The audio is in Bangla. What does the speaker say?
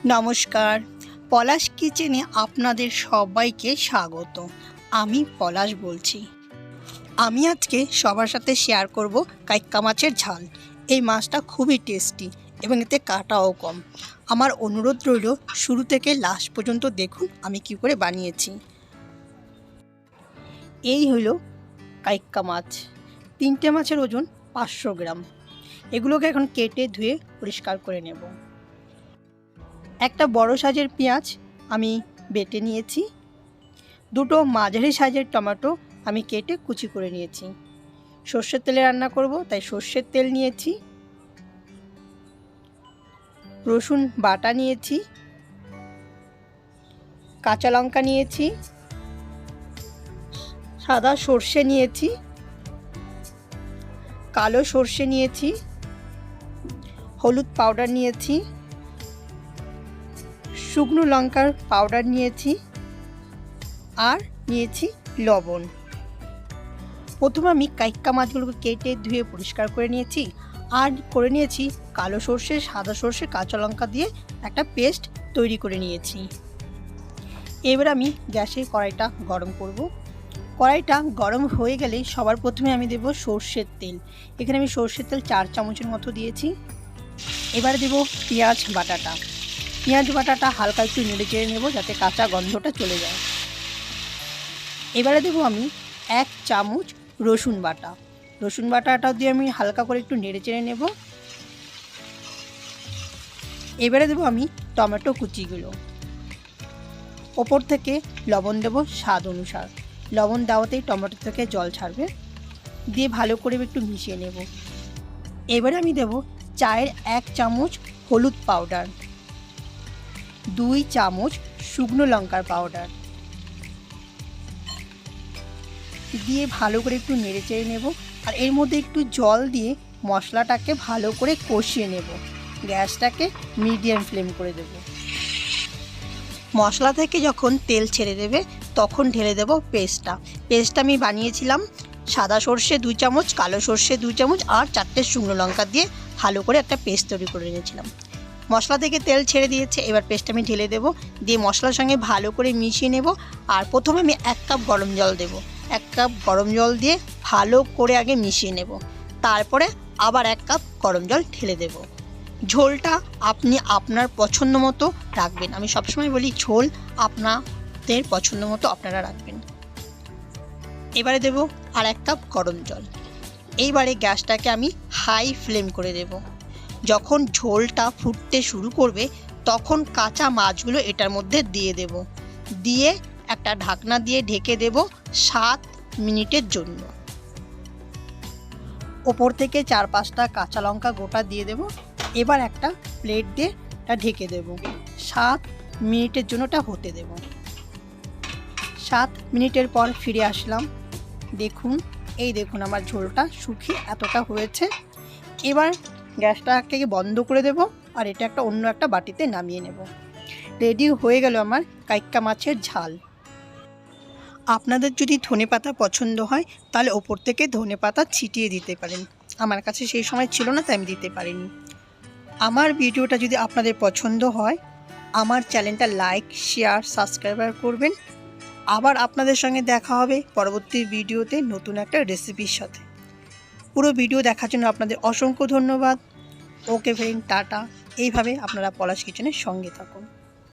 नमस्कार पलाश किचेने आपनादेर सबाइके स्वागत। आमी पलाश बोलছি। आमी आजके सबार साथे शेयर करब काइक्का माछेर झाल। এই মাছটা খুবই টেস্টি এবং এতে কাটাও কম। আমার অনুরোধ রইল শুরু থেকে লাস্ট পর্যন্ত দেখুন আমি কি করে বানিয়েছি। এই হলো কাইক্কা মাছ। তিনটে মাছের ওজন 500 গ্রাম। এগুলোকে এখন কেটে ধুয়ে পরিষ্কার করে নেব। একটা বড় সাইজের পেঁয়াজ আমি বেটে নিয়েছি। দুটো মাঝারি সাইজের টমেটো আমি কেটে কুচি করে নিয়েছি। সরষের তেলে রান্না করব তাই সরষের তেল নিয়েছি। রসুন বাটা নিয়েছি, কাঁচা লঙ্কা নিয়েছি, সাদা সরষে নিয়েছি, কালো সরষে নিয়েছি, হলুদ পাউডার নিয়েছি, শুকনো লঙ্কার পাউডার নিয়েছি আর নিয়েছি লবণ। প্রথমে আমি কাইক্কা মাছগুলোকে কেটে ধুয়ে পরিষ্কার করে নিয়েছি আর করে নিয়েছি কালো সরষে, সাদা সরষে, কাঁচা লঙ্কা দিয়ে একটা পেস্ট তৈরি করে নিয়েছি। এবার আমি গ্যাসে কড়াইটা গরম করব। কড়াইটা গরম হয়ে গেলে সবার প্রথমে আমি দেব সরষের তেল। এখানে আমি সরষের তেল 4 চামচের মতো দিয়েছি। এবারে দেব পেঁয়াজ বাটাটা। পেঁয়াজ বাটাটা হালকা একটু নেড়ে চেড়ে নেব যাতে কাঁচা গন্ধটা চলে যায়। এবারে দেব আমি 1 চামচ রসুন বাটা। রসুন বাটাটা দিয়ে আমি হালকা করে একটু নেড়ে চেড়ে নেব। এবারে দেব আমি টমেটো কুচিগুলো। ওপর থেকে লবণ দেব স্বাদ অনুসার। লবণ দেওয়াতেই টমেটো থেকে জল ছাড়বে। দিয়ে ভালো করে একটু মিশিয়ে নেব। এবারে আমি দেব চায়ের 1 চামচ হলুদ পাউডার, 2 চামচ শুকনো লঙ্কার পাউডার দিয়ে ভালো করে একটু নেড়ে চেড়ে নেব। আর এর মধ্যে একটু জল দিয়ে মশলাটাকে ভালো করে কষিয়ে নেব। গ্যাসটাকে মিডিয়াম ফ্লেম করে দেব। মশলা থেকে যখন তেল ছেড়ে দেবে তখন ঢেলে দেব পেস্টটা। পেস্টটা আমি বানিয়েছিলাম সাদা সর্ষে 2 চামচ, কালো সর্ষে 2 চামচ আর 4টে শুকনো লঙ্কা দিয়ে ভালো করে একটা পেস্ট তৈরি করে নিয়েছিলাম। মশলা থেকে তেল ছেড়ে দিয়েছে, এবার পেস্টটা আমি ঢেলে দেব। দিয়ে মশলার সঙ্গে ভালো করে মিশিয়ে নেব। আর প্রথমে আমি 1 কাপ গরম জল দেব। 1 কাপ গরম জল দিয়ে ভালো করে আগে মিশিয়ে নেব। তারপরে আবার 1 কাপ গরম জল ঢেলে দেব। ঝোলটা আপনি আপনার পছন্দ মতো রাখবেন। আমি সবসময় বলি ঝোল আপনাদের পছন্দ মতো আপনারা রাখবেন। এবারে দেব আর 1 কাপ গরম জল। এইবারে গ্যাসটাকে আমি হাই ফ্লেম করে দেব। যখন ঝোলটা ফুটতে শুরু করবে তখন কাঁচা মাছগুলো এটার মধ্যে দিয়ে দেব। দিয়ে একটা ঢাকনা দিয়ে ঢেকে দেব 7 মিনিটের জন্য। ওপর থেকে 4-5টা কাঁচা লঙ্কা গোটা দিয়ে দেব। এবার একটা প্লেট দিয়ে এটা ঢেকে দেব। 7 মিনিটের জন্য এটা হতে দেব। 7 মিনিটের পর ফিরে আসলাম। দেখুন দেখুন আমার ঝোলটা শুকিয়ে এতটা হয়েছে। এবার গ্যাসটাকে বন্ধ করে দেব আর এটা অন্য একটা বাটিতে নামিয়ে নেব। রেডি হয়ে গেল আমার কাইক্কা মাছের ঝাল। আপনাদের যদি ধনেপাতা পছন্দ হয় তাহলে ওপর থেকে ধনেপাতা ছিটিয়ে দিতে পারেন। আমার কাছে সেই সময় ছিল না তাই আমি দিতে পারিনি। আমার ভিডিওটা যদি আপনাদের পছন্দ হয় আমার চ্যানেলটা লাইক, শেয়ার, সাবস্ক্রাইব করবেন। আবার আপনাদের সঙ্গে দেখা হবে পরবর্তী ভিডিওতে নতুন একটা রেসিপির সাথে। পুরো ভিডিও দেখার জন্য আপনাদের অসংখ্য ধন্যবাদ। ওকে ফ্রেন্ড, টাটা। এইভাবে আপনারা পলাশ কিচেনের সঙ্গে থাকুন।